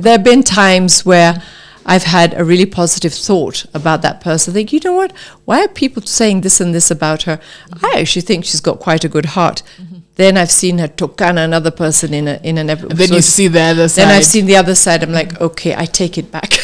There have been times where I've had a really positive thought about that person. I think, you know what? Why are people saying this and this about her? I actually think she's got quite a good heart. Then I've seen her tokana another person in an episode. Then you see the other side. Then I've seen the other side. I'm like, okay, I take it back.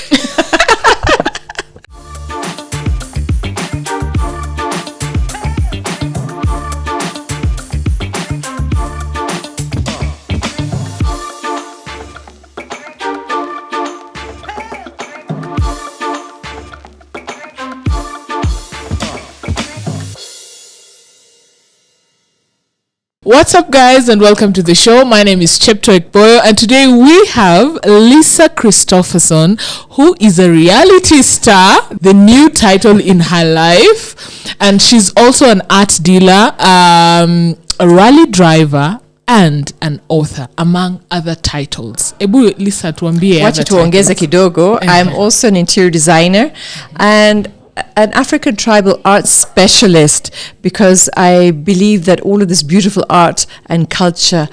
What's up, guys, and welcome to the show. My name is Chepto Ekboyo, and today we have Lisa Christoffersen, who is a reality star, the new title in her life, and she's also an art dealer, a rally driver, and an author, among other titles. Ebu Lisa, tuambie Wacha tuongeze kidogo. I'm also an interior designer and an African tribal arts specialist, because I believe that all of this beautiful art and culture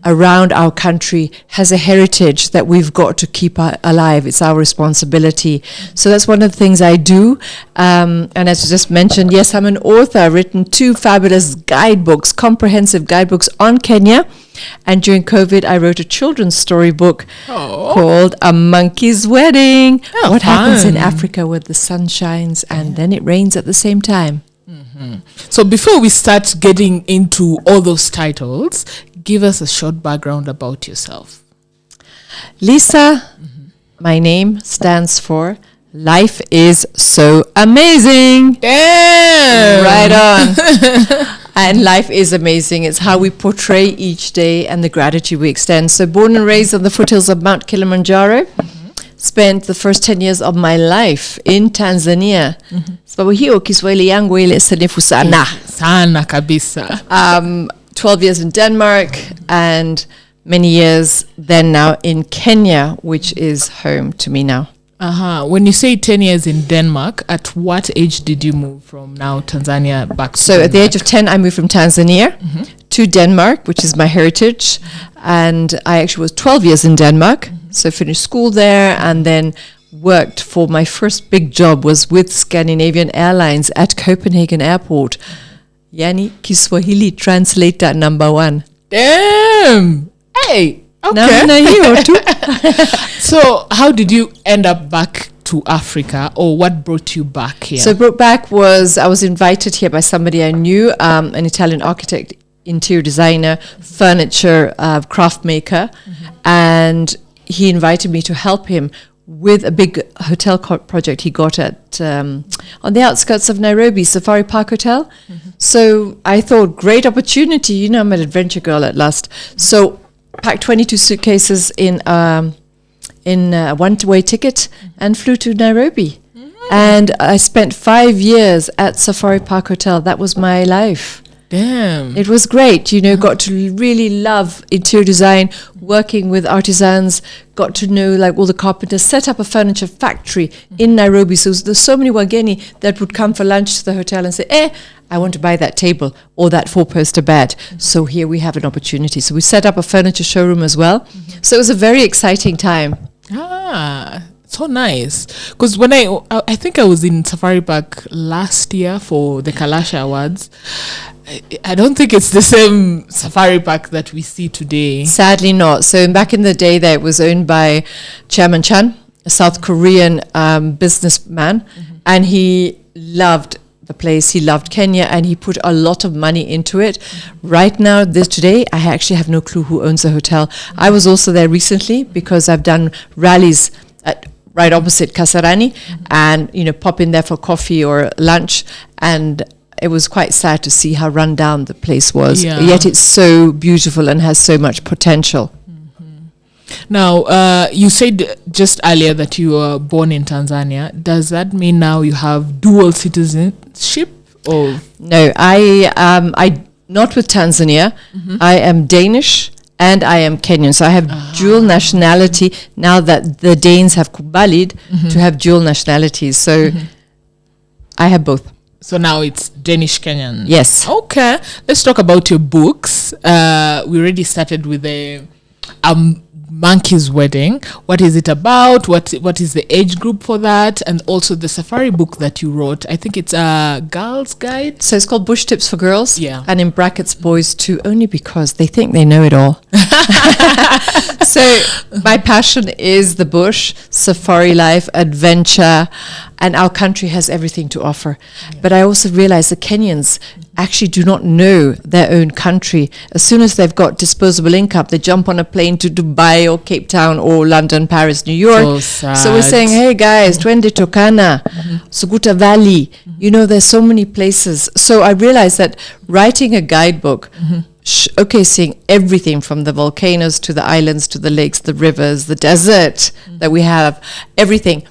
around our country has a heritage that we've got to keep alive. It's our responsibility. So that's one of the things I do. And as you just mentioned, yes, I'm an author. I've written 2 fabulous guidebooks, comprehensive guidebooks on Kenya. And during COVID, I wrote a children's storybook called A Monkey's Wedding. What happens in Africa where the sun shines and then it rains at the same time. So before we start getting into all those titles, give us a short background about yourself. Lisa, my name stands for Life is So Amazing. Damn! Right on. And life is amazing. It's how we portray each day and the gratitude we extend. So born and raised on the foothills of Mount Kilimanjaro. Spent the first 10 years of my life in Tanzania. Sababu hiyo Kiswahili yangu ile sanifu sana. Sana kabisa. 12 years in Denmark and many years then now in Kenya, which is home to me now. When you say 10 years in Denmark, at what age did you move from now Tanzania back to Denmark? At the age of 10, I moved from Tanzania to Denmark, which is my heritage. And I actually was 12 years in Denmark. So finished school there and then worked for my first big job was with Scandinavian Airlines at Copenhagen Airport. Yani Kiswahili translator number 1. Damn! Hey! Okay. So how did you end up back to Africa, or what brought you back here? So brought back was, I was invited here by somebody I knew, an Italian architect, interior designer, furniture craft maker, and he invited me to help him with a big hotel project he got at on the outskirts of Nairobi, Safari Park Hotel. So I thought, great opportunity, you know, I'm an adventure girl at last. So packed 22 suitcases in a one-way ticket and flew to Nairobi. And I spent 5 years at Safari Park Hotel. That was my life. Damn. It was great, you know, got to really love interior design, working with artisans, got to know like all the carpenters, set up a furniture factory in Nairobi. So there's so many Wageni that would come for lunch to the hotel and say, I want to buy that table or that 4-poster bed. So here we have an opportunity. So we set up a furniture showroom as well. So it was a very exciting time. So nice. Because when I think I was in Safari Park last year for the Kalasha Awards. I don't think it's the same Safari Park that we see today. Sadly not. So back in the day, that was owned by Chairman Chan, a South Korean businessman, and he loved the place. He loved Kenya, and he put a lot of money into it. Right now, today, I actually have no clue who owns the hotel. I was also there recently because I've done rallies right opposite Kasarani, and pop in there for coffee or lunch, and it was quite sad to see how run down the place was. Yet it's so beautiful and has so much potential. Now, you said just earlier that you were born in Tanzania. Does that mean now you have dual citizenship? Or no, I not with Tanzania. I am Danish and I am Kenyan. So I have dual nationality now that the Danes have kubalied to have dual nationalities. So I have both. So now it's Danish Kenyan. Yes. Okay. Let's talk about your books. We already started with the monkey's wedding. What is it about? What is the age group for that? And also the safari book that you wrote. I think it's a girl's guide. So it's called Bush Tips for Girls. Yeah. And in brackets, boys too, only because they think they know it all. So my passion is the bush, safari life, adventure, and our country has everything to offer. Yeah. But I also realize the Kenyans actually do not know their own country. As soon as they've got disposable income, they jump on a plane to Dubai or Cape Town or London, Paris, New York. So we're saying, hey guys, Twende Tokana, Suguta Valley. You know, there's so many places. So I realized that writing a guidebook, showcasing everything from the volcanoes to the islands to the lakes, the rivers, the desert that we have, everything,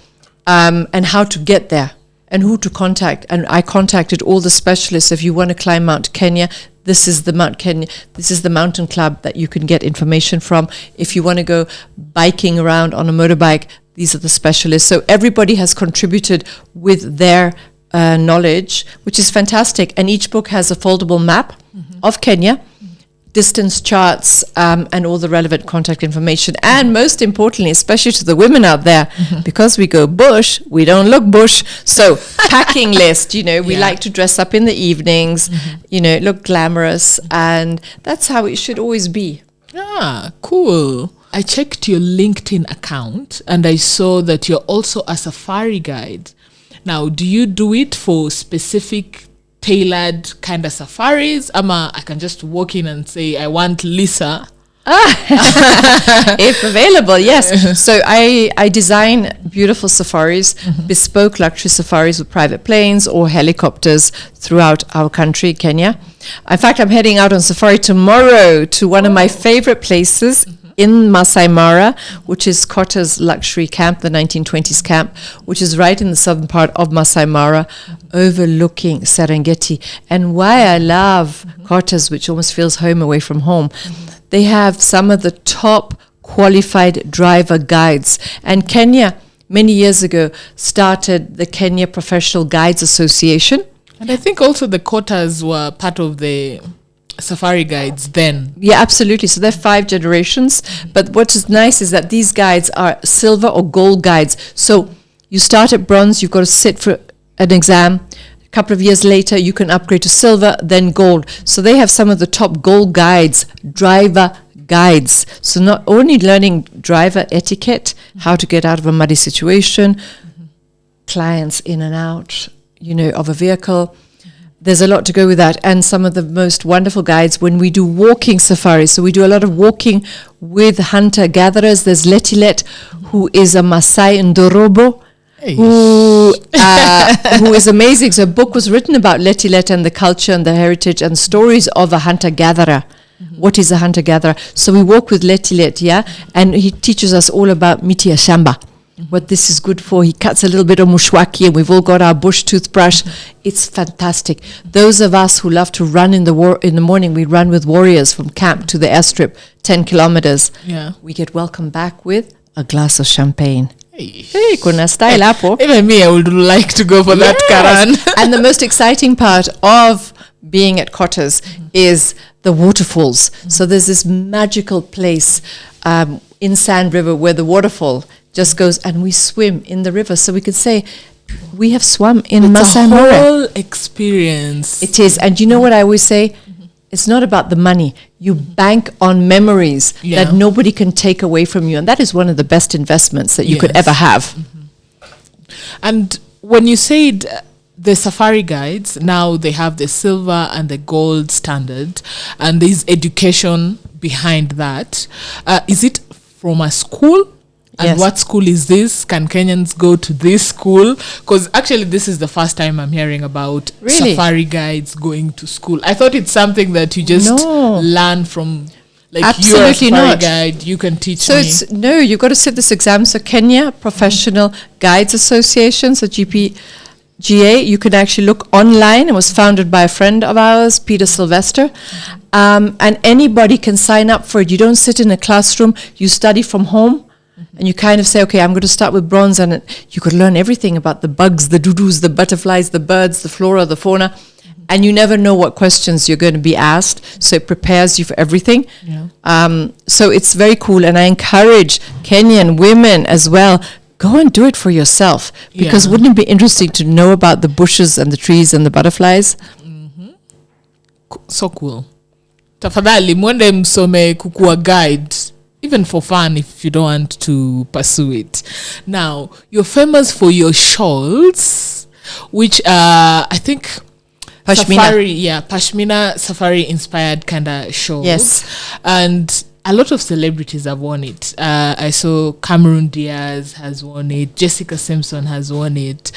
and how to get there and who to contact. And I contacted all the specialists. If you want to climb Mount Kenya, this is the Mount Kenya. This is the mountain club that you can get information from. If you want to go biking around on a motorbike, these are the specialists. So everybody has contributed with their knowledge, which is fantastic. And each book has a foldable map of Kenya, distance charts, and all the relevant contact information. And most importantly, especially to the women out there, because we go bush, we don't look bush. So packing list, you know, we like to dress up in the evenings, you know, look glamorous. And that's how it should always be. Ah, cool. I checked your LinkedIn account and I saw that you're also a safari guide. Now, do you do it for specific tailored kind of safaris? I can just walk in and say, I want Lisa. If available, yes. So I design beautiful safaris, bespoke luxury safaris with private planes or helicopters throughout our country, Kenya. In fact, I'm heading out on safari tomorrow to one of my favorite places in Masai Mara, which is Kotta's luxury camp, the 1920s camp, which is right in the southern part of Masai Mara, overlooking Serengeti. And why I love Kotta's, which almost feels home away from home, they have some of the top qualified driver guides. And Kenya, many years ago, started the Kenya Professional Guides Association. And I think also the Kottas were part of the safari guides then. Yeah, absolutely. So they're 5 generations. But what is nice is that these guides are silver or gold guides. So you start at bronze, you've got to sit for an exam. A couple of years later, you can upgrade to silver, then gold. So they have some of the top gold guides, driver guides. So not only learning driver etiquette, how to get out of a muddy situation, clients in and out, you know, of a vehicle. There's a lot to go with that. And some of the most wonderful guides when we do walking safaris. So we do a lot of walking with hunter-gatherers. There's Letilet, who is a Maasai Ndorobo, who is amazing. So a book was written about Letilet and the culture and the heritage and stories of a hunter-gatherer. What is a hunter-gatherer? So we walk with Letilet, yeah? And he teaches us all about miti ya shamba. What this is good for. He cuts a little bit of mushwaki and we've all got our bush toothbrush. It's fantastic. Those of us who love to run in the morning, we run with warriors from camp to the airstrip, 10 kilometers. Yeah. We get welcomed back with a glass of champagne. Hey, kuna style hapo. Even me, I would like to go for that, Karan. And the most exciting part of being at Kotta's is the waterfalls. So there's this magical place in Sand River where the waterfall just goes and we swim in the river. So we could say we have swum in Masai Mara. It's a whole experience. It is. And you know what I always say? It's not about the money. You bank on memories that nobody can take away from you. And that is one of the best investments that you could ever have. And when you said the safari guides, now they have the silver and the gold standard, and there's education behind that. Is it from a school? And what school is this? Can Kenyans go to this school? Because actually this is the first time I'm hearing about safari guides going to school. I thought it's something that you just learn from, like, absolutely you're a safari not. guide, you can teach so me. It's, no, you've got to sit this exam. So Kenya Professional Guides Association, so GPGA, you can actually look online. It was founded by a friend of ours, Peter Sylvester. And anybody can sign up for it. You don't sit in a classroom, you study from home. And you kind of say, okay, I'm going to start with bronze, and you could learn everything about the bugs, the doodoo, the butterflies, the birds, the flora, the fauna. And you never know what questions you're going to be asked, so it prepares you for everything. So it's very cool, and I encourage Kenyan women as well, go and do it for yourself, because wouldn't it be interesting to know about the bushes and the trees and the butterflies? So cool. Tafadhali mwende msome kukua guide, even for fun if you don't want to pursue it. Now, you're famous for your shawls, which I think Pashmina. Pashmina safari inspired kind of shawls. Yes. And a lot of celebrities have worn it. I saw Cameron Diaz has worn it. Jessica Simpson has worn it.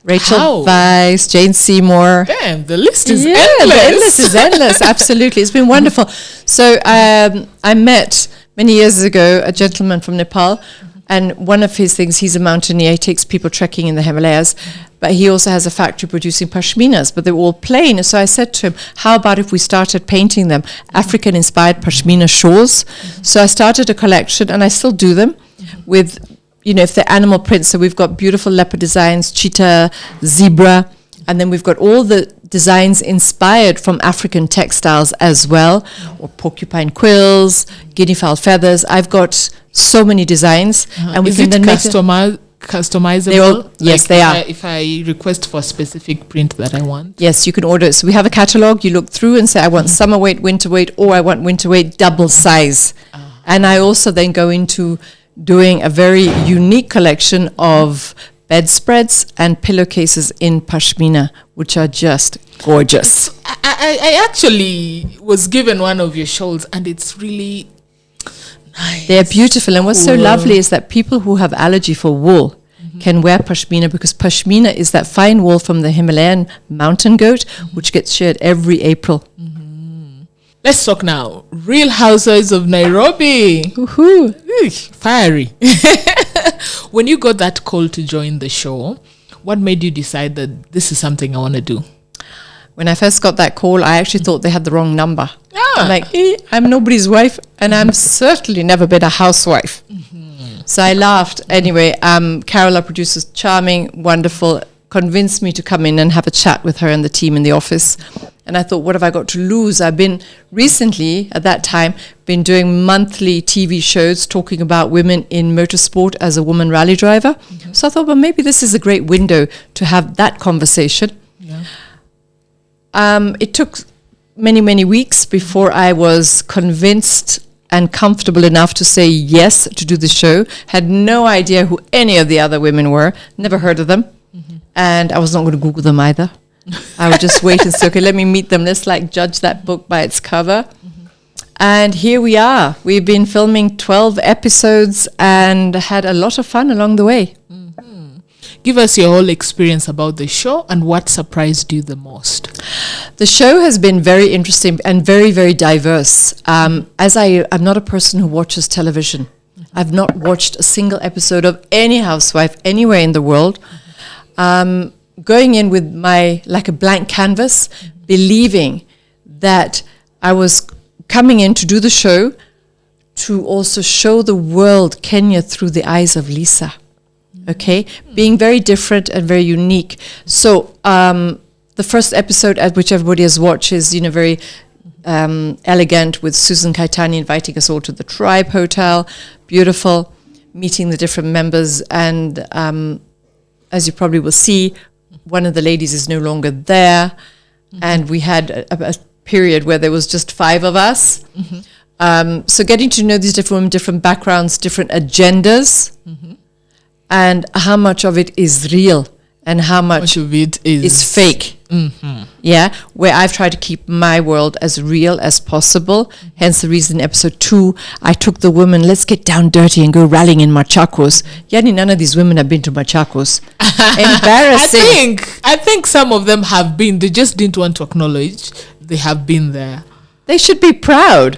Rachel Weisz, Jane Seymour. Damn, the list is endless. The list is endless. Absolutely. It's been wonderful. So I met many years ago a gentleman from Nepal, and one of his things, he's a mountaineer. He takes people trekking in the Himalayas, but he also has a factory producing pashminas, but they're all plain. So I said to him, how about if we started painting them African-inspired pashmina shawls? So I started a collection, and I still do them with, if they're animal prints. So we've got beautiful leopard designs, cheetah, zebra, and then we've got all the designs inspired from African textiles as well, or porcupine quills, guinea fowl feathers. I've got so many designs, and we can then customizable. Yes, they are. If I request for a specific print that I want, yes, you can order it. So we have a catalog. You look through and say, I want summer weight, winter weight, or I want winter weight double size. And I also then go into doing a very unique collection of bedspreads and pillowcases in pashmina, which are just gorgeous. I actually was given one of your shawls, and it's really nice. They're beautiful, and what's so lovely is that people who have allergy for wool can wear pashmina, because pashmina is that fine wool from the Himalayan mountain goat, which gets sheared every April. Let's talk now. Real Housewives of Nairobi. Woohoo! Fiery. When you got that call to join the show, what made you decide that this is something I want to do? When I first got that call, I actually thought they had the wrong number. I'm like, I'm nobody's wife, and I'm certainly never been a housewife. So I laughed. Anyway, Carol, our producer, charming, wonderful, convinced me to come in and have a chat with her and the team in the office. And I thought, what have I got to lose? I've been recently, at that time, been doing monthly TV shows talking about women in motorsport as a woman rally driver. So I thought, well, maybe this is a great window to have that conversation. It took many, many weeks before I was convinced and comfortable enough to say yes to do the show. Had no idea who any of the other women were, never heard of them. And I was not going to Google them either. I would just wait and say, okay, let me meet them. Let's judge that book by its cover. And here we are. We've been filming 12 episodes and had a lot of fun along the way. Give us your whole experience about the show and what surprised you the most. The show has been very interesting and very, very diverse. As I'm not a person who watches television. I've not watched a single episode of any housewife anywhere in the world. Going in with a blank canvas, believing that I was coming in to do the show to also show the world Kenya through the eyes of Lisa. Okay, being very different and very unique. So the first episode, at which everybody has watched, is very elegant, with Susan Kaitani inviting us all to the Tribe Hotel. Beautiful, meeting the different members, and as you probably will see, one of the ladies is no longer there, and we had a period where there was just 5 of us. So getting to know these different women, different backgrounds, different agendas, and how much of it is real and how much of it is fake. Yeah, where I've tried to keep my world as real as possible. Hence the reason in episode 2, I took the women, let's get down dirty and go rallying in Machakos. Yani, none of these women have been to Machakos. Embarrassing. I think some of them have been. They just didn't want to acknowledge they have been there. They should be proud.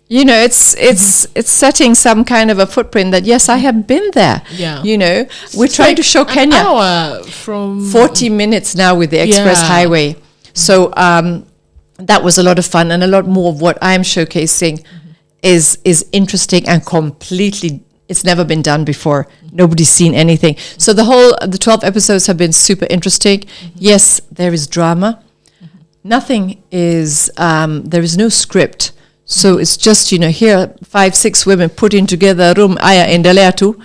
It's setting some kind of a footprint that, yes, I have been there. Yeah. We're trying to show Kenya. An hour from 40 minutes now with the express highway. So that was a lot of fun, and a lot more of what I'm showcasing is interesting and completely it's never been done before. Nobody's seen anything. So the 12 episodes have been super interesting. Yes, there is drama. Nothing is, there is no script. So it's just, here 5-6 women put in together a room, aya endelea tu.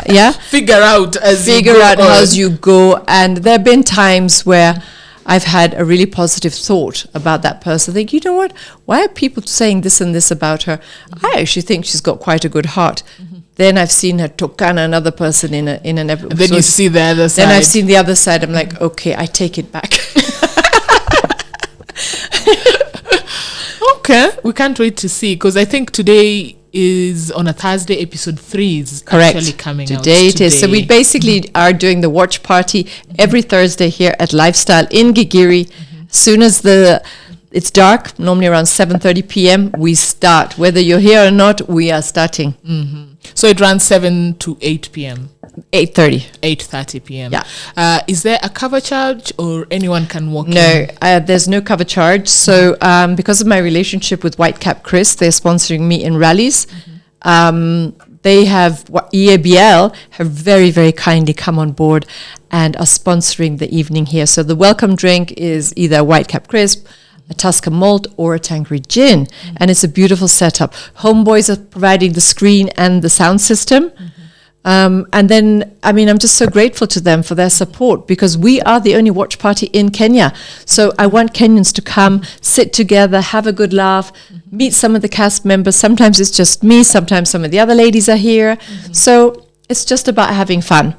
Yeah. Figure out as you go. And there have been times where I've had a really positive thought about that person. I think, you know what? Why are people saying this and this about her? I actually think she's got quite a good heart. Then I've seen her tokana another person in an episode. Then you see the other side. Then I've seen the other side. I'm like, okay, I take it back. Okay, we can't wait to see, because I think today is on a Thursday. Episode 3 is correct. Actually coming out today. It is. So we basically are doing the watch party every Thursday here at Lifestyle in Gigiri. As soon as it's dark, normally around 7:30 p.m., we start. Whether you're here or not, we are starting. So it runs 7 to 8 p.m. 8:30 p.m. Yeah. Is there a cover charge, or anyone can walk in? No, there's no cover charge. So because of my relationship with Whitecap Chris, they're sponsoring me in rallies. They have, EABL have very, very kindly come on board and are sponsoring the evening here. So the welcome drink is either a Whitecap Crisp, a Tusker Malt, or a Tanqueray Gin. And it's a beautiful setup. Homeboys are providing the screen and the sound system. And then, I'm just so grateful to them for their support, because we are the only watch party in Kenya. So I want Kenyans to come, sit together, have a good laugh, meet some of the cast members. Sometimes it's just me. Sometimes some of the other ladies are here. So it's just about having fun.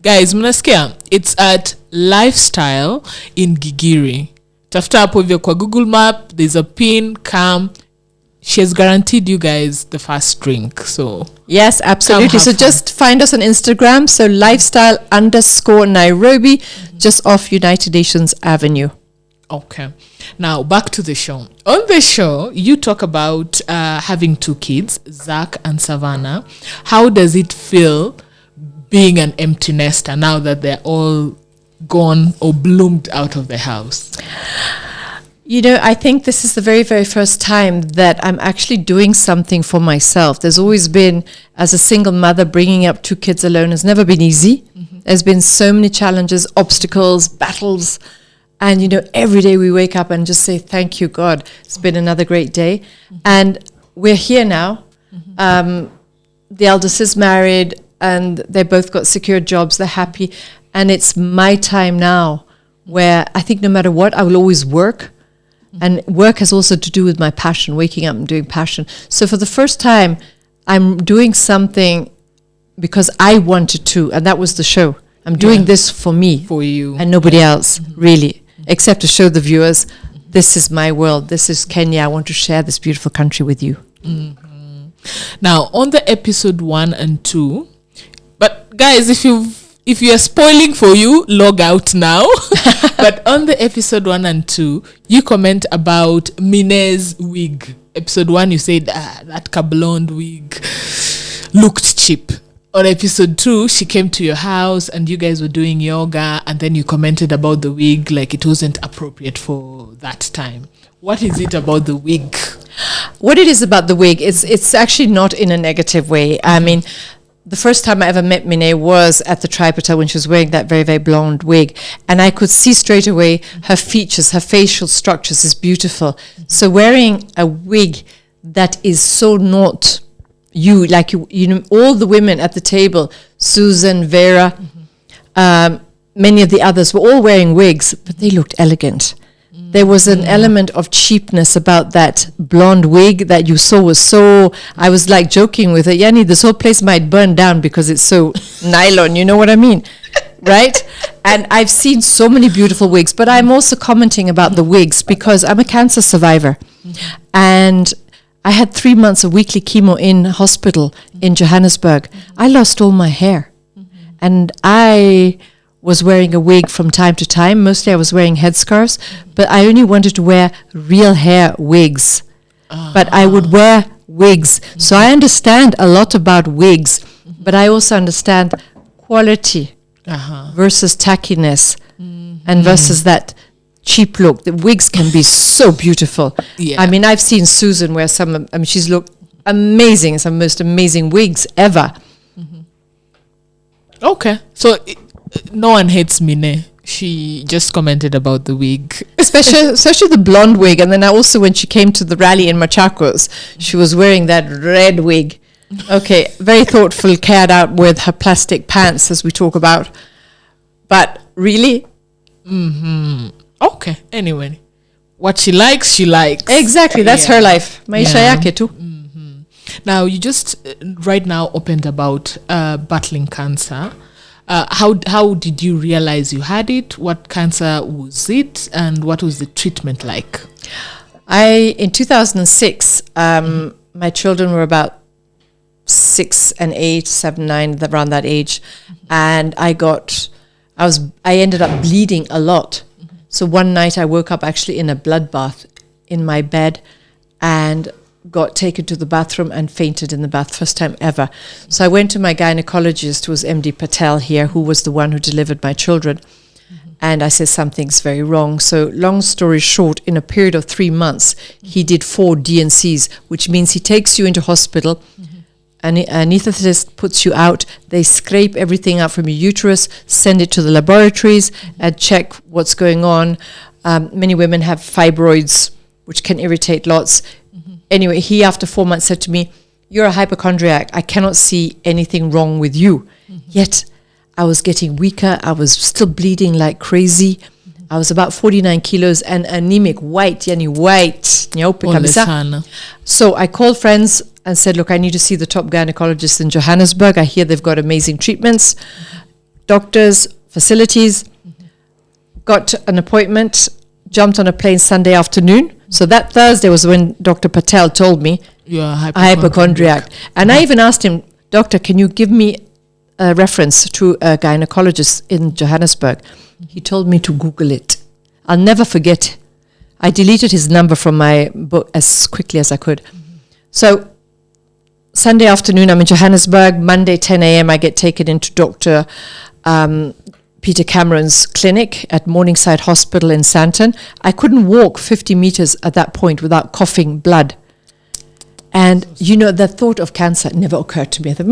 Guys, mnasikia? It's at Lifestyle in Gigiri. Tafuta hapo hivyo kwa Google Map. There's a pin. Come. She has guaranteed you guys the first drink. So yes, absolutely. So just find us on Instagram. So lifestyle_Nairobi, just off United Nations Avenue. Okay. Now back to the show. On the show, you talk about having 2 kids, Zach and Savannah. How does it feel being an empty nester now that they're all gone or bloomed out of the house? I think this is the very, very first time that I'm actually doing something for myself. There's always been, as a single mother, bringing up 2 kids alone has never been easy. There's been so many challenges, obstacles, battles. And, every day we wake up and just say, thank you, God. It's been another great day. And we're here now. The eldest is married and they both got secured jobs. They're happy. And it's my time now where I think no matter what, I will always work. And work has also to do with my passion, waking up and doing passion. So for the first time, I'm doing something because I wanted to, and that was the show. I'm doing this for me. For you. And nobody else, really, except to show the viewers, this is my world, this is Kenya, I want to share this beautiful country with you. Now, on the episode 1 and 2, but guys, if you are spoiling for you, log out now. But on the episode 1 and 2, you comment about Minne's wig. Episode 1, you said that blonde wig looked cheap. On episode 2, she came to your house and you guys were doing yoga, and then you commented about the wig like it wasn't appropriate for that time. What is it about the wig? What it is about the wig, it's actually not in a negative way. The first time I ever met Minne was at the Tribe Hotel when she was wearing that very, very blonde wig. And I could see straight away her features, her facial structures is beautiful. So wearing a wig that is so not you, like all the women at the table, Susan, Vera, many of the others were all wearing wigs, but they looked elegant. There was an element of cheapness about that blonde wig that you saw was so, I was like joking with her, Yanni, this whole place might burn down because it's so nylon, you know what I mean? Right? And I've seen so many beautiful wigs, but I'm also commenting about the wigs because I'm a cancer survivor. And I had 3 months of weekly chemo in hospital in Johannesburg. I lost all my hair. And I was wearing a wig from time to time. Mostly I was wearing headscarves, but I only wanted to wear real hair wigs. But I would wear wigs. So I understand a lot about wigs, but I also understand quality versus tackiness and versus that cheap look. The wigs can be so beautiful. Yeah. I've seen Susan wear some, she's looked amazing. It's the most amazing wigs ever. Okay. So no one hates Minne. She just commented about the wig. Especially the blonde wig. And then also when she came to the rally in Machakos, she was wearing that red wig. Okay, very thoughtful, cared out with her plastic pants, as we talk about. But really? Okay, anyway. What she likes, she likes. Exactly, that's her life. Maisha yake tu. Now, you just right now opened about battling cancer. How did you realize you had it? What cancer was it? And what was the treatment like? In 2006, my children were about 6 and 8, 7, 9, around that age. And I ended up bleeding a lot. So one night I woke up actually in a bloodbath in my bed and got taken to the bathroom and fainted in the bath, first time ever. So I went to my gynecologist, who was MD Patel here, who was the one who delivered my children. And I said, something's very wrong. So long story short, in a period of 3 months, he did 4 DNCs, which means he takes you into hospital, an anesthetist puts you out, they scrape everything out from your uterus, send it to the laboratories and check what's going on. Many women have fibroids, which can irritate lots. Anyway, he, after 4 months, said to me, you're a hypochondriac. I cannot see anything wrong with you. Yet, I was getting weaker. I was still bleeding like crazy. I was about 49 kilos and anemic, white, nyeupe kabisa. So I called friends and said, look, I need to see the top gynecologist in Johannesburg. I hear they've got amazing treatments, doctors, facilities. Got an appointment, jumped on a plane Sunday afternoon. So that Thursday was when Dr. Patel told me, you're a hypochondriac. And I even asked him, doctor, can you give me a reference to a gynecologist in Johannesburg? He told me to Google it. I'll never forget. I deleted his number from my book as quickly as I could. So Sunday afternoon, I'm in Johannesburg. Monday, 10 a.m., I get taken into Dr. Peter Cameron's clinic at Morningside Hospital in Sandton. I couldn't walk 50 meters at that point without coughing blood. And, the thought of cancer never occurred to me. I thought,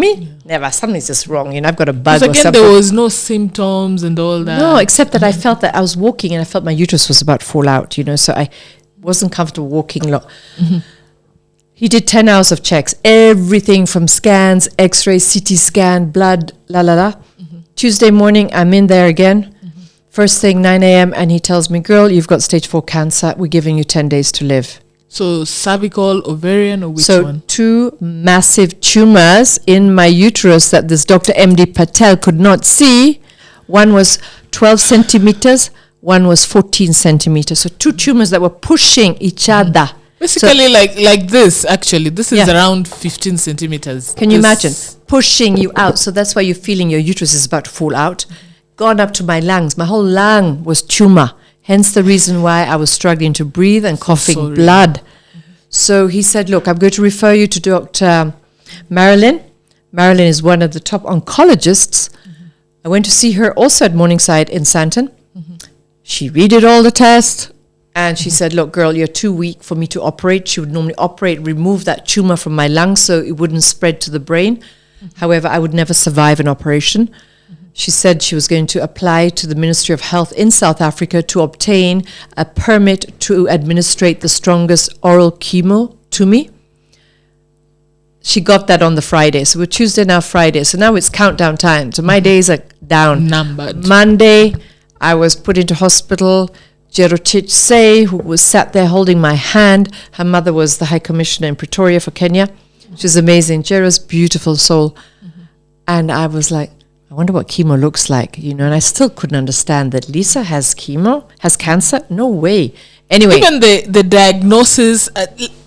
never, something's just wrong. I've got a bug or something. There was no symptoms and all that. No, except that I felt that I was walking and I felt my uterus was about to fall out, so I wasn't comfortable walking a lot. He did 10 hours of checks, everything from scans, x-rays, CT scan, blood, Tuesday morning, I'm in there again. First thing, 9 a.m., and he tells me, girl, you've got stage 4 cancer. We're giving you 10 days to live. So cervical, ovarian, or which one? So 2 massive tumors in my uterus that this Dr. MD Patel could not see. One was 12 centimeters, one was 14 centimeters. So 2 tumors that were pushing each other. Basically, like this, actually. This is around 15 centimeters. Can you imagine? Pushing you out. So that's why you're feeling your uterus is about to fall out. Gone up to my lungs. My whole lung was tumor. Hence the reason why I was struggling to breathe and coughing blood. So he said, look, I'm going to refer you to Dr. Marilyn. Marilyn is one of the top oncologists. I went to see her also at Morningside in Sandton. She redid all the tests. And she said, look, girl, you're too weak for me to operate. She would normally remove that tumor from my lungs so it wouldn't spread to the brain. However, I would never survive an operation. She said she was going to apply to the Ministry of Health in South Africa to obtain a permit to administrate the strongest oral chemo to me. She got that on the Friday. So we're Tuesday, now Friday. So now it's countdown time. So my days are down. Numbered. Monday, I was put into hospital. Jerotich Say, who was sat there holding my hand. Her mother was the High Commissioner in Pretoria for Kenya. She's amazing. Jero's beautiful soul. And I was like, I wonder what chemo looks like, and I still couldn't understand that Lisa has cancer? No way. Anyway. Even the diagnosis,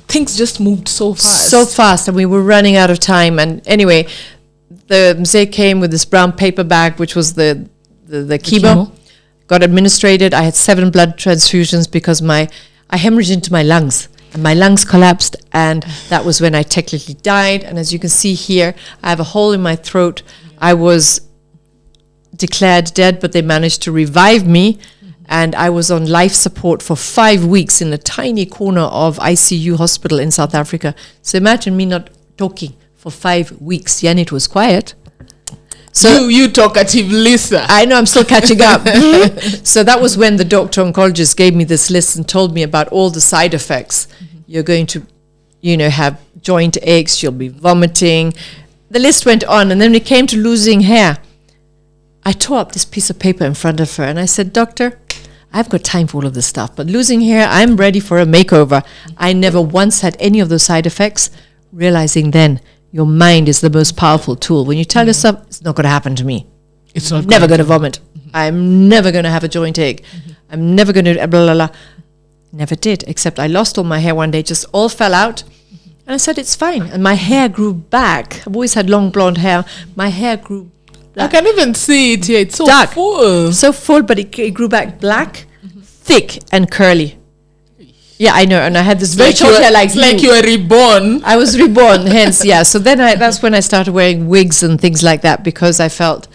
things just moved so fast. So fast, and we were running out of time. And anyway, the mzee came with this brown paper bag, which was the chemo. Got administrated. I had 7 blood transfusions because I hemorrhaged into my lungs. And my lungs collapsed, and that was when I technically died. And as you can see here, I have a hole in my throat. I was declared dead, but they managed to revive me And I was on life support for 5 weeks in a tiny corner of ICU hospital in South Africa. So imagine me not talking for 5 weeks. Yeah, and it was quiet. So you talkative Lisa. I know, I'm still catching up. So that was when the doctor oncologist gave me this list and told me about all the side effects. You're going to, have joint aches, you'll be vomiting. The list went on, and then when it came to losing hair, I tore up this piece of paper in front of her and I said, "Doctor, I've got time for all of this stuff, but losing hair, I'm ready for a makeover." I never once had any of those side effects, realizing then your mind is the most powerful tool. When you tell yourself, it's not going to happen to me. It's not never going to vomit. I'm never going to have a joint ache. I'm never going to blah, blah, blah. Never did, except I lost all my hair one day, just all fell out. And I said, it's fine. And my hair grew back. I've always had long blonde hair. My hair grew black. I can even see it here. It's so dark. Full. So full, but it grew back black, thick and curly. Yeah, I know. And I had this very short hair like you were reborn. I was reborn, hence, yeah. So then that's when I started wearing wigs and things like that, because I felt,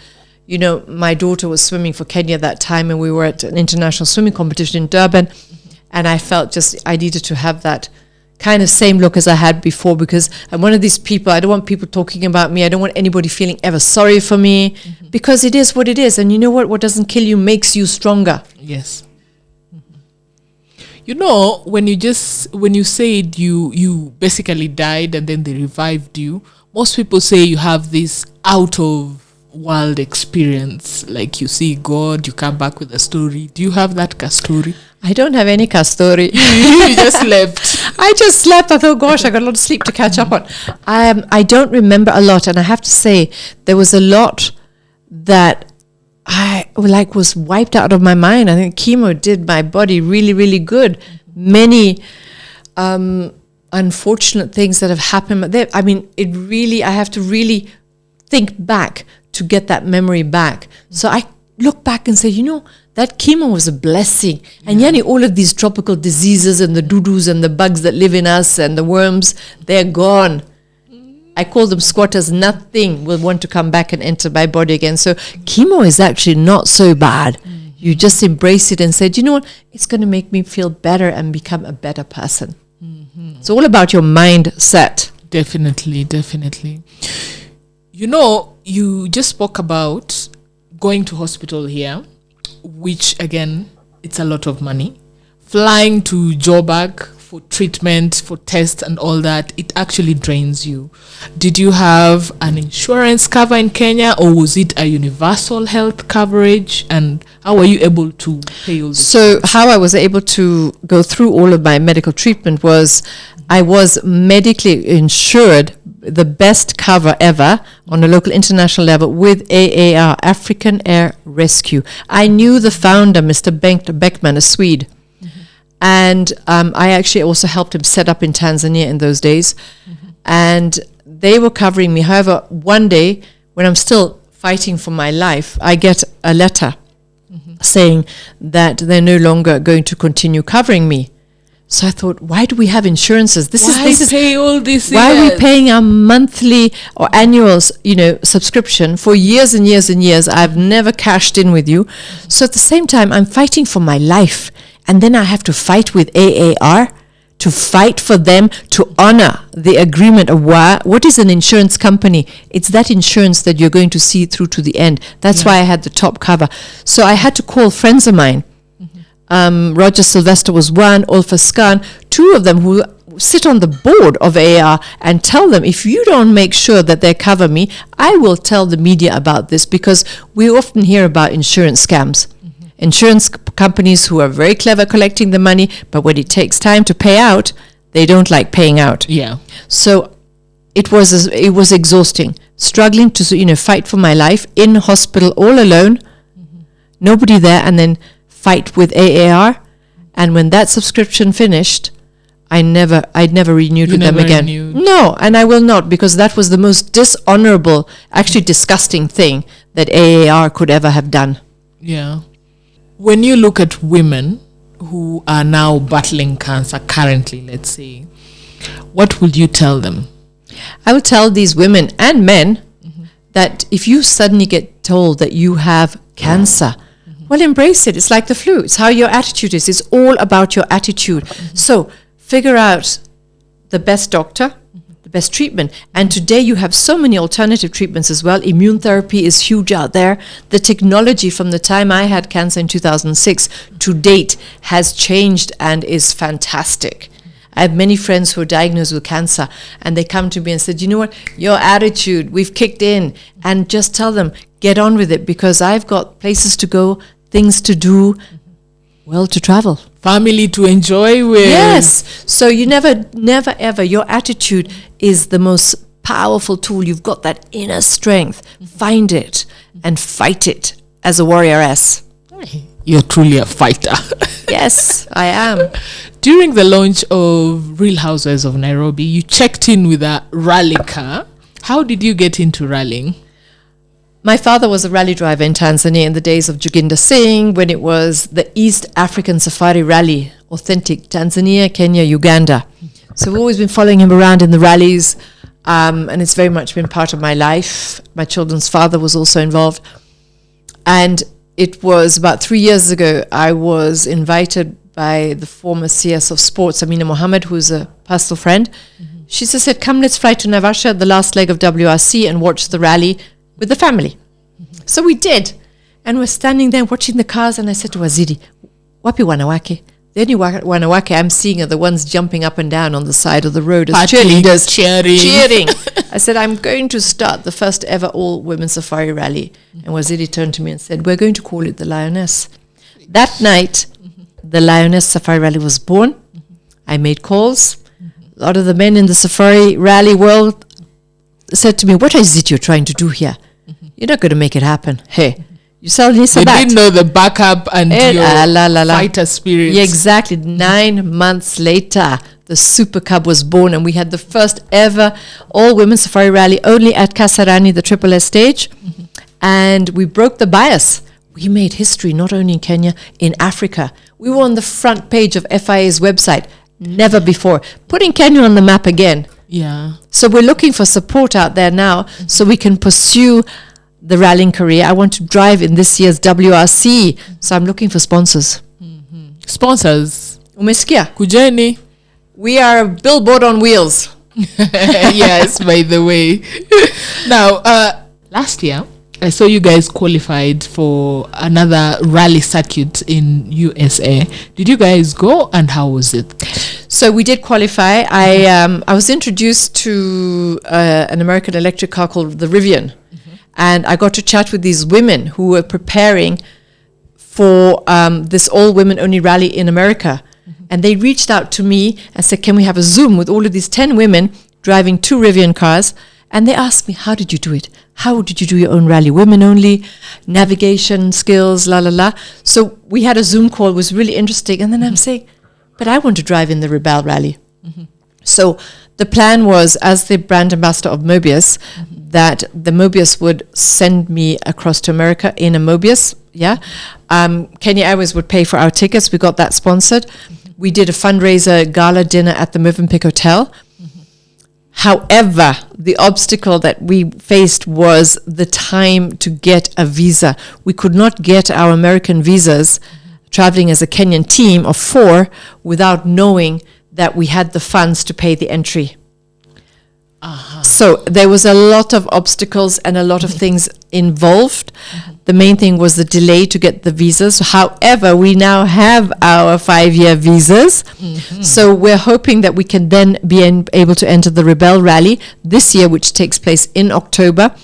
my daughter was swimming for Kenya that time, and we were at an international swimming competition in Durban. And I felt I needed to have that kind of same look as I had before, because I'm one of these people, I don't want people talking about me. I don't want anybody feeling ever sorry for me, because it is what it is. And you know what doesn't kill you makes you stronger. Yes. When you said you basically died and then they revived you, most people say you have this out of world experience, like you see God, you come back with a story. Do you have that story? I don't have any story. You just slept. I just slept. I thought, gosh, I got a lot of sleep to catch up on. I don't remember a lot, and I have to say there was a lot that I was wiped out of my mind. I think chemo did my body really, really good. Many unfortunate things that have happened. But I have to really think back to get that memory back. So I look back and say, that chemo was a blessing. And all of these tropical diseases and the doo-doos and the bugs that live in us and the worms, they're gone. I call them squatters. Nothing will want to come back and enter my body again. So chemo is actually not so bad. You just embrace it and say, you know what? It's going to make me feel better and become a better person. It's all about your mindset. Definitely. You just spoke about going to hospital here, which again, it's a lot of money. Flying to Joburg for treatment, for tests and all that, it actually drains you. Did you have an insurance cover in Kenya, or was it a universal health coverage? And how were you able to pay all this? So how I was able to go through all of my medical treatment was I was medically insured, the best cover ever on a local international level, with AAR, African Air Rescue. I knew the founder, Mr. Beckman, a Swede. And I actually also helped him set up in Tanzania in those days. And they were covering me. However, one day, when I'm still fighting for my life, I get a letter saying that they're no longer going to continue covering me. So I thought, why do we have insurances? Pay all this? Why are we paying our monthly or annual, subscription for years and years and years? I've never cashed in with you. So at the same time, I'm fighting for my life. And then I have to fight with AAR to fight for them to honor the agreement of what is an insurance company? It's that insurance that you're going to see through to the end. That's why I had the top cover. So I had to call friends of mine. Roger Sylvester was one, Ulfa Skan, two of them who sit on the board of AAR, and tell them, if you don't make sure that they cover me, I will tell the media about this, because we often hear about insurance scams. Insurance companies who are very clever collecting the money, but when it takes time to pay out, they don't like paying out. Yeah. So it was exhausting, struggling to fight for my life in hospital all alone, nobody there, and then fight with AAR. And when that subscription finished, I'd never renewed with them again. No, and I will not, because that was the most dishonorable, actually disgusting thing that AAR could ever have done. Yeah. When you look at women who are now battling cancer currently, let's say, what would you tell them? I would tell these women and men that if you suddenly get told that you have cancer, Well, embrace it. It's like the flu. It's how your attitude is. It's all about your attitude. So figure out the best doctor, the best treatment. And today you have so many alternative treatments as well. Immune therapy is huge out there. The technology from the time I had cancer in 2006 to date has changed and is fantastic. I have many friends who are diagnosed with cancer, and they come to me and said, you know what, your attitude, we've kicked in. And just tell them, get on with it, because I've got places to go, things to do, well, to travel. Family to enjoy with. Yes. So you never, ever, your attitude is the most powerful tool. You've got that inner strength. Find it and fight it as a warrioress. You're truly a fighter. Yes, I am. During the launch of Real Housewives of Nairobi, you checked in with a rally car. How did you get into rallying? My father was a rally driver in Tanzania in the days of Joginder Singh, when it was the East African Safari Rally, authentic Tanzania, Kenya, Uganda. So we've always been following him around in the rallies, and it's very much been part of my life. My children's father was also involved. And it was about 3 years ago, I was invited by the former CS of Sports, Amina Mohammed, who's a personal friend. She just said, come, let's fly to Naivasha, the last leg of WRC, and watch the rally with the family. So we did. And we're standing there watching the cars, and I said to Waziri, wapi wanawake? The only wanawake I'm seeing are the ones jumping up and down on the side of the road as cheerleaders. Cheering. I said, I'm going to start the first ever all-women safari rally. And Waziri turned to me and said, we're going to call it the Lioness. That night, the Lioness Safari Rally was born. I made calls. A lot of the men in the safari rally world said to me, what is it you're trying to do here? You're not going to make it happen. Hey, you sell Lisa They didn't know the backup and your fighter spirit. Yeah, exactly. 9 months later, the Super Cub was born, and we had the first ever all-women safari rally only at Kasarani, the Triple S stage. And we broke the bias. We made history, not only in Kenya, in Africa. We were on the front page of FIA's website. Never before. Putting Kenya on the map again. Yeah. So we're looking for support out there now so we can pursue the rallying career. I want to drive in this year's WRC. So I'm looking for sponsors. Sponsors. Umesikia? Kujeni. We are a billboard on wheels. Yes, by the way. Now, last year, I saw you guys qualified for another rally circuit in USA. Did you guys go, and how was it? So we did qualify. I was introduced to an American electric car called the Rivian. And I got to chat with these women who were preparing for this all-women-only rally in America. And they reached out to me and said, can we have a Zoom with all of these 10 women driving 2 Rivian cars? And they asked me, how did you do it? How did you do your own rally? Women only, navigation skills, la, la, la. So we had a Zoom call. It was really interesting. And then I'm saying, but I want to drive in the Rebel Rally. So the plan was, as the brand ambassador of Mobius, that the Mobius would send me across to America in a Mobius. Yeah. Kenya Airways would pay for our tickets. We got that sponsored. We did a fundraiser gala dinner at the Movenpick Hotel. However, the obstacle that we faced was the time to get a visa. We could not get our American visas traveling as a Kenyan team of 4 without knowing that we had the funds to pay the entry. So there was a lot of obstacles and a lot of things involved. The main thing was the delay to get the visas. However, we now have our 5-year visas. So we're hoping that we can then be able to enter the Rebel Rally this year, which takes place in October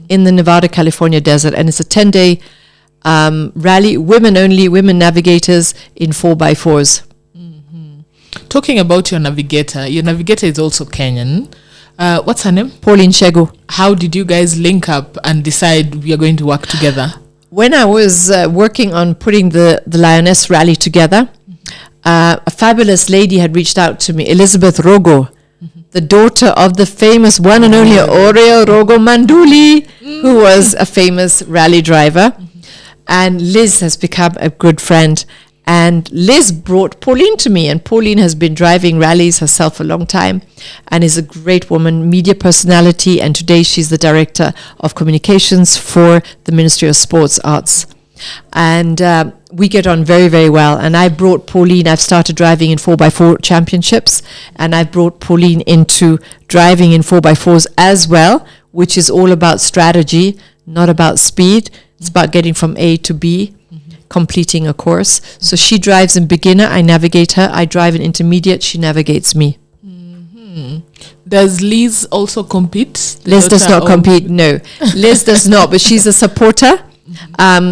in the Nevada, California desert. And it's a 10-day rally, women only, women navigators in 4x4s. Talking about your navigator is also Kenyan. What's her name? Pauline Shegu. How did you guys link up and decide we are going to work together? When I was working on putting the Lioness Rally together, a fabulous lady had reached out to me, Elizabeth Rogo, the daughter of the famous one and only Oreo Rogo Manduli, who was a famous rally driver. And Liz has become a good friend. And Liz brought Pauline to me, and Pauline has been driving rallies herself for a long time and is a great woman, media personality, and today she's the Director of Communications for the Ministry of Sports Arts. And we get on very, very well. And I brought Pauline, I've started driving in 4x4 championships, and I've brought Pauline into driving in 4x4s as well, which is all about strategy, not about speed. It's about getting from A to B, completing a course. So she drives in beginner, I navigate her. I drive in intermediate, she navigates me. Does Liz also compete? Liz does not compete, no. Liz does not, but she's a supporter.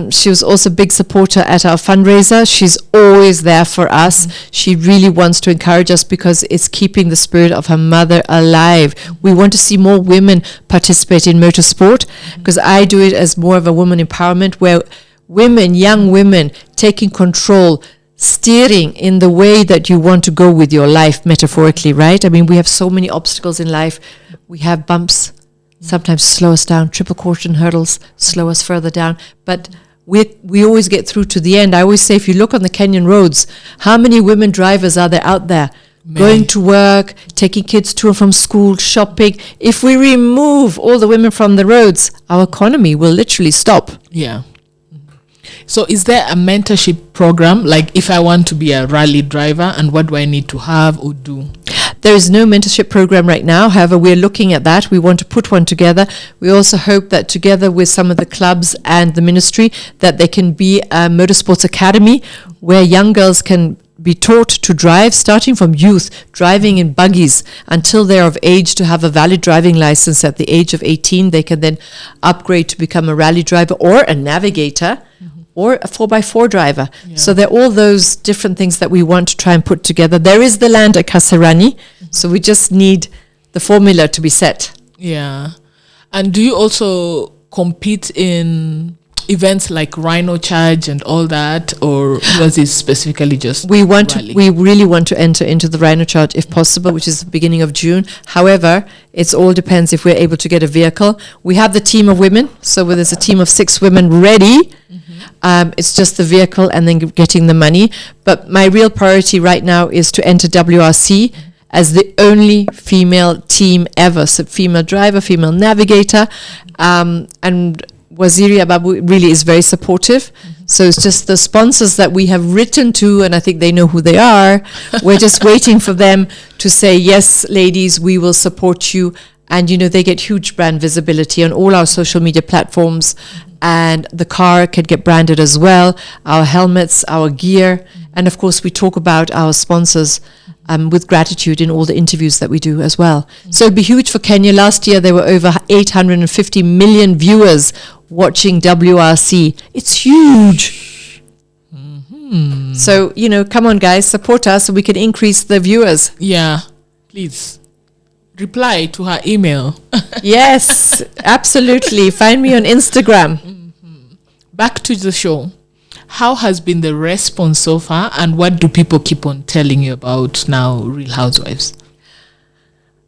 She was also a big supporter at our fundraiser. She's always there for us. She really wants to encourage us because it's keeping the spirit of her mother alive. We want to see more women participate in motorsport, because I do it as more of a woman empowerment, where women, young women, taking control, steering in the way that you want to go with your life, metaphorically, right? I mean, we have so many obstacles in life. We have bumps, sometimes slow us down, triple caution hurdles, slow us further down. But we always get through to the end. I always say, if you look on the Kenyan roads, how many women drivers are there out there? Many. Going to work, taking kids to and from school, shopping. If we remove all the women from the roads, our economy will literally stop. Yeah. So is there a mentorship program? Like, if I want to be a rally driver, and what do I need to have or do? There is no mentorship program right now. However, we're looking at that. We want to put one together. We also hope that together with some of the clubs and the ministry, that there can be a motorsports academy where young girls can be taught to drive, starting from youth, driving in buggies until they're of age to have a valid driving license. At the age of 18, they can then upgrade to become a rally driver or a navigator, or a 4x4 driver. Yeah. So there are all those different things that we want to try and put together. There is the land at Kasarani, so we just need the formula to be set. Yeah. And do you also compete in events like Rhino Charge and all that, or was it specifically just we really want to enter into the Rhino Charge if possible, which is the beginning of June. However, it all depends if we're able to get a vehicle. We have the team of women, so there's a team of 6 women ready. It's just the vehicle and then getting the money. But my real priority right now is to enter WRC as the only female team ever. So female driver, female navigator. And Waziri Ababu really is very supportive. So it's just the sponsors that we have written to, and I think they know who they are. We're just waiting for them to say, yes, ladies, we will support you. And, they get huge brand visibility on all our social media platforms. And the car can get branded as well, our helmets, our gear. And of course, we talk about our sponsors with gratitude in all the interviews that we do as well. So it'd be huge for Kenya. Last year, there were over 850 million viewers watching WRC. It's huge. So, come on, guys, support us so we can increase the viewers. Yeah, please. Reply to her email. Yes, absolutely. Find me on Instagram. Back to the show. How has been the response so far, and what do people keep on telling you about now, Real Housewives?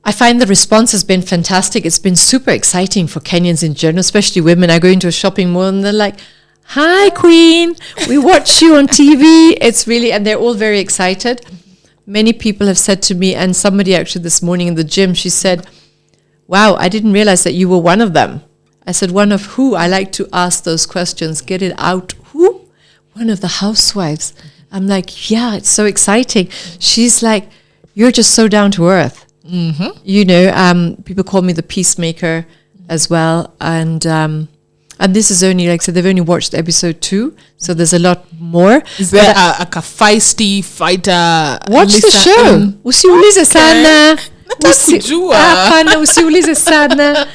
I find the response has been fantastic. It's been super exciting for Kenyans in general, especially women. I go into a shopping mall and they're like, "Hi, Queen. We watch you on TV." It's really, and they're all very excited. Many people have said to me, and somebody actually this morning in the gym, she said, "Wow, I didn't realize that you were one of them." I said, "One of who?" I like to ask those questions, get it out. Who? One of the housewives. I'm like, yeah, it's so exciting. She's like, "You're just so down to earth." People call me the peacemaker as well. And this is only, like I said, they've only watched episode 2, so there's a lot more. Is there a feisty fighter? Watch the show. Usiulize sana. Hapana, usiulize sana.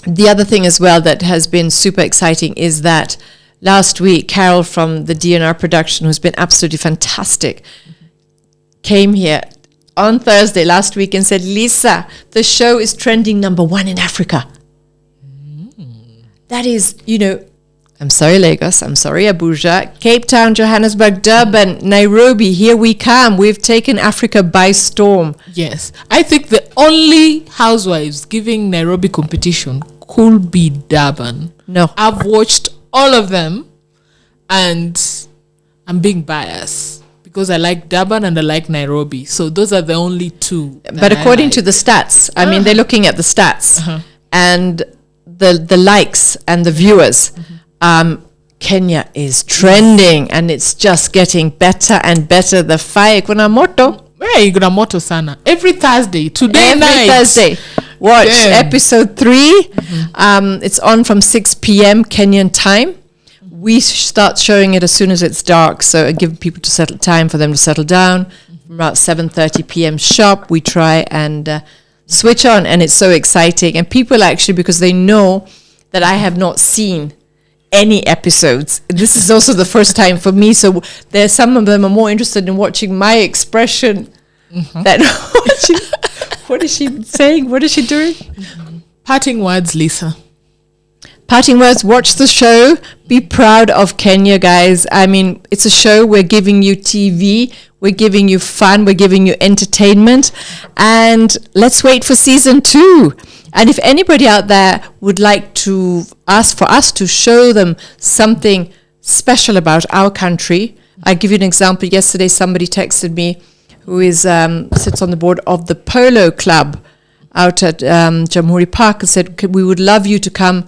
The other thing as well that has been super exciting is that last week, Carol from the DNR production, who's been absolutely fantastic, came here on Thursday last week and said, "Lisa, the show is trending #1 in Africa." That is, I'm sorry, Lagos. I'm sorry, Abuja. Cape Town, Johannesburg, Durban, Nairobi. Here we come. We've taken Africa by storm. Yes. I think the only housewives giving Nairobi competition could be Durban. No. I've watched all of them, and I'm being biased because I like Durban and I like Nairobi. So those are the only 2. But according to the stats, I mean, they're looking at the stats and the likes and the viewers. Kenya is trending and it's just getting better and better. The fire, kuna moto. Hey, kuna moto sana. Every Thursday, today night. Every Thursday. Watch episode 3. It's on from 6 p.m. Kenyan time. We start showing it as soon as it's dark, so I give people time for them to settle down. From about 7:30 p.m. sharp, we try and switch on, and it's so exciting. And people actually, because they know that I have not seen any episodes. This is also the first time for me, so there's some of them are more interested in watching my expression than what is she saying? What is she doing? Parting words, Lisa. Parting words, watch the show. Be proud of Kenya, guys. I mean, it's a show. We're giving you TV. We're giving you fun. We're giving you entertainment. And let's wait for season 2. And if anybody out there would like to ask for us to show them something special about our country, I'll give you an example. Yesterday, somebody texted me who is sits on the board of the Polo Club out at Jamhuri Park and said, we would love you to come,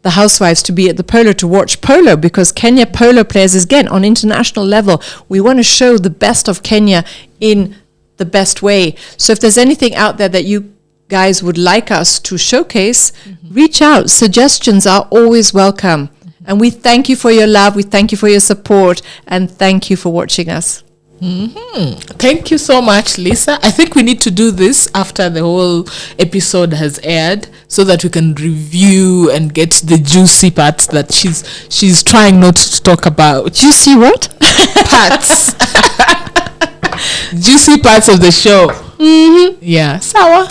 the Housewives, to be at the Polo to watch polo, because Kenya polo players is, again, on international level. We want to show the best of Kenya in the best way. So if there's anything out there that you guys would like us to showcase, reach out. Suggestions are always welcome. And we thank you for your love. We thank you for your support. And thank you for watching us. Thank you so much, Lisa. I think we need to do this after the whole episode has aired, so that we can review and get the juicy parts that she's trying not to talk about. Juicy what? Parts. Juicy parts of the show. Yeah. Sawa.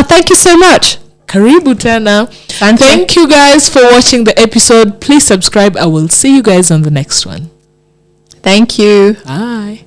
Thank you so much. Karibu tena. Thank you guys for watching the episode. Please subscribe. I will see you guys on the next one. Thank you. Bye.